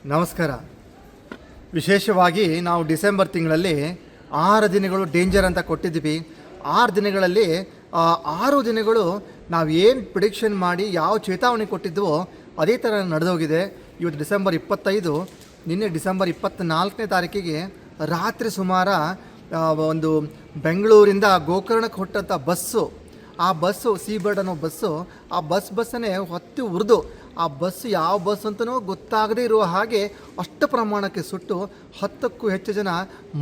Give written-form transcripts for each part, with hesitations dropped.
ನಮಸ್ಕಾರ. ವಿಶೇಷವಾಗಿ ನಾವು ಡಿಸೆಂಬರ್ ತಿಂಗಳಲ್ಲಿ 6 ದಿನಗಳು ಡೇಂಜರ್ ಅಂತ ಕೊಟ್ಟಿದ್ದೀವಿ. 6 ದಿನಗಳಲ್ಲಿ 6 ದಿನಗಳು ನಾವು ಏನು ಪ್ರಿಡಿಕ್ಷನ್ ಮಾಡಿ ಯಾವ ಚೇತಾವಣೆ ಕೊಟ್ಟಿದ್ವೋ ಅದೇ ಥರ ನಡೆದೋಗಿದೆ. ಇವತ್ತು ಡಿಸೆಂಬರ್ 25, ನಿನ್ನೆ ಡಿಸೆಂಬರ್ 24ನೇ ತಾರೀಕಿಗೆ ರಾತ್ರಿ ಸುಮಾರು ಒಂದು ಬೆಂಗಳೂರಿಂದ ಗೋಕರ್ಣಕ್ಕೆ ಹೊಟ್ಟಂಥ ಬಸ್ಸು, ಆ ಬಸ್ಸು ಸೀಬರ್ಡ್ ಅನ್ನೋ ಬಸ್ಸು, ಆ ಬಸ್ಸನ್ನೇ ಹೊತ್ತಿ ಉರಿದು ಆ ಬಸ್ ಯಾವ ಬಸ್ ಅಂತಲೂ ಗೊತ್ತಾಗದೇ ಇರುವ ಹಾಗೆ ಅಷ್ಟು ಪ್ರಮಾಣಕ್ಕೆ ಸುಟ್ಟು 10ಕ್ಕೂ ಹೆಚ್ಚು ಜನ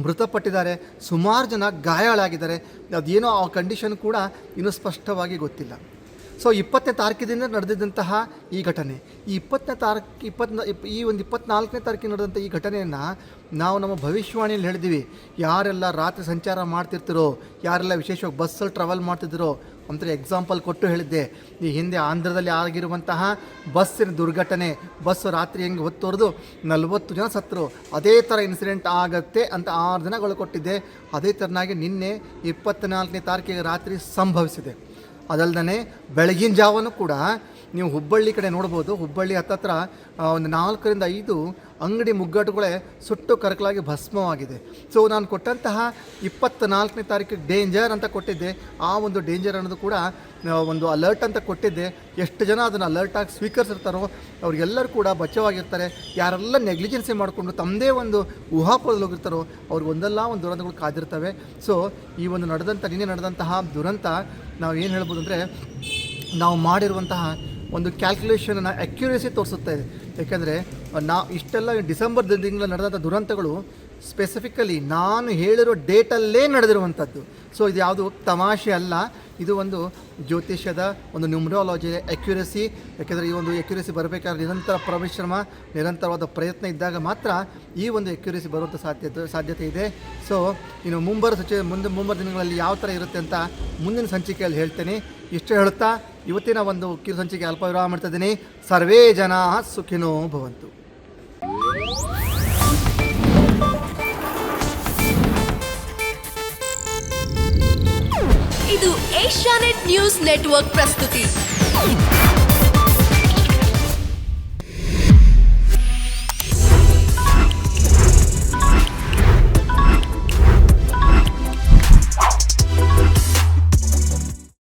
ಮೃತಪಟ್ಟಿದ್ದಾರೆ. ಸುಮಾರು ಜನ ಗಾಯಾಳಾಗಿದ್ದಾರೆ. ಅದೇನೋ ಆ ಕಂಡೀಷನ್ ಕೂಡ ಇನ್ನೂ ಸ್ಪಷ್ಟವಾಗಿ ಗೊತ್ತಿಲ್ಲ. ಸೊ 20ನೇ ತಾರೀಕಿನಿಂದ ನಡೆದಿದ್ದಂತಹ ಈ ಘಟನೆ, ಈ 24ನೇ ತಾರೀಕಿಗೆ ನಡೆದಂಥ ಈ ಘಟನೆಯನ್ನು ನಾವು ನಮ್ಮ ಭವಿಷ್ಯವಾಣಿಯಲ್ಲಿ ಹೇಳಿದ್ದೀವಿ. ಯಾರೆಲ್ಲ ರಾತ್ರಿ ಸಂಚಾರ ಮಾಡ್ತಿರ್ತಿರೋ, ಯಾರೆಲ್ಲ ವಿಶೇಷವಾಗಿ ಬಸ್ಸಲ್ಲಿ ಟ್ರಾವೆಲ್ ಮಾಡ್ತಿದ್ದೀರೋ ಅಂತ ಎಕ್ಸಾಂಪಲ್ ಕೊಟ್ಟು ಹೇಳಿದ್ದೆ. ಈ ಹಿಂದೆ ಆಂಧ್ರದಲ್ಲಿ ಆಗಿರುವಂತಹ ಬಸ್ಸಿನ ದುರ್ಘಟನೆ, ಬಸ್ ರಾತ್ರಿ ಹೆಂಗೆ ಹೊತ್ತೋರ್ದು 40 ಜನ ಸತ್ತರು, ಅದೇ ಥರ ಇನ್ಸಿಡೆಂಟ್ ಆಗತ್ತೆ ಅಂತ 6 ದಿನಗಳು ಕೊಟ್ಟಿದ್ದೆ. ಅದೇ ಥರನಾಗಿ ನಿನ್ನೆ 24ನೇ ತಾರೀಕಿಗೆ ರಾತ್ರಿ ಸಂಭವಿಸಿದೆ. ಅದಲ್ಲದೆ ಬೆಳಗಿನ ಜಾವನೂ ಕೂಡ ನೀವು ಹುಬ್ಬಳ್ಳಿ ಕಡೆ ನೋಡ್ಬೋದು. ಹುಬ್ಬಳ್ಳಿ ಹತ್ತತ್ರ ಒಂದು 4ರಿಂದ 5 ಅಂಗಡಿ ಮುಗ್ಗಟ್ಟುಗಳೇ ಸುಟ್ಟು ಕರಕಲಾಗಿ ಭಸ್ಮವಾಗಿದೆ. ಸೊ ನಾನು ಕೊಟ್ಟಂತಹ 24ನೇ ತಾರೀಕಿಗೆ ಡೇಂಜರ್ ಅಂತ ಕೊಟ್ಟಿದ್ದೆ. ಆ ಒಂದು ಡೇಂಜರ್ ಅನ್ನೋದು ಕೂಡ ಒಂದು ಅಲರ್ಟ್ ಅಂತ ಕೊಟ್ಟಿದ್ದೆ. ಎಷ್ಟು ಜನ ಅದನ್ನು ಅಲರ್ಟಾಗಿ ಸ್ವೀಕರಿಸಿರ್ತಾರೋ ಅವ್ರಿಗೆಲ್ಲರೂ ಕೂಡ ಬಚಾವಾಗಿರ್ತಾರೆ. ಯಾರೆಲ್ಲ ನೆಗ್ಲಿಜೆನ್ಸಿ ಮಾಡಿಕೊಂಡು ತಮ್ಮದೇ ಒಂದು ಊಹಾಪೋಹದಲ್ಲಿ ಹೋಗಿರ್ತಾರೋ ಅವ್ರಿಗೆ ಒಂದಲ್ಲ ಒಂದು ದುರಂತಗಳು ಕಾದಿರ್ತವೆ. ಸೊ ಈ ಒಂದು ನಿನ್ನೆ ನಡೆದಂತಹ ದುರಂತ ನಾವು ಏನು ಹೇಳ್ಬೋದು ಅಂದರೆ, ನಾವು ಮಾಡಿರುವಂತಹ ಒಂದು ಕ್ಯಾಲ್ಕುಲೇಷನ್ನ ಅಕ್ಯುರೇಸಿ ತೋರಿಸುತ್ತಾ ಇದೆ. ಯಾಕೆಂದರೆ ಇಷ್ಟೆಲ್ಲ ಡಿಸೆಂಬರ್ ತಿಂಗಳಲ್ಲಿ ನಡೆದಂಥ ದುರಂತಗಳು ಸ್ಪೆಸಿಫಿಕಲಿ ನಾನು ಹೇಳಿರೋ ಡೇಟಲ್ಲೇ ನಡೆದಿರುವಂಥದ್ದು. ಸೊ ಇದು ಯಾವುದು ತಮಾಷೆ ಅಲ್ಲ, ಇದು ಒಂದು ಜ್ಯೋತಿಷ್ಯದ ಒಂದು ನ್ಯೂಮರಾಲಜಿ ಅಕ್ಯುರೇಸಿ. ಯಾಕೆಂದರೆ ಈ ಒಂದು ಅಕ್ಯುರೇಸಿ ಬರಬೇಕಾದ್ರೆ ನಿರಂತರ ಪರಿಶ್ರಮ, ನಿರಂತರವಾದ ಪ್ರಯತ್ನ ಇದ್ದಾಗ ಮಾತ್ರ ಈ ಒಂದು ಅಕ್ಯುರೇಸಿ ಬರುವಂಥ ಸಾಧ್ಯತೆ ಇದೆ. ಸೊ ಇನ್ನು ಮುಂಬರುವ ದಿನಗಳಲ್ಲಿ ಯಾವ ಥರ ಇರುತ್ತೆ ಅಂತ ಮುಂದಿನ ಸಂಚಿಕೆಯಲ್ಲಿ ಹೇಳ್ತೇನೆ. ಇಷ್ಟು ಹೇಳುತ್ತಾ ಇವತ್ತಿನ ಒಂದು ಕಿರು ಸಂಚಿಕೆ ಅಲ್ಪ ವಿರಾಮ ಮಾಡ್ತಾ ಇದ್ದೀನಿ. ಸರ್ವೇ ಜನಾ ಸುಖಿನೋ ಭವಂತು. ಇದು ಏಷ್ಯಾನೆಟ್ ನ್ಯೂಸ್ ನೆಟ್ವರ್ಕ್ ಪ್ರಸ್ತುತಿ.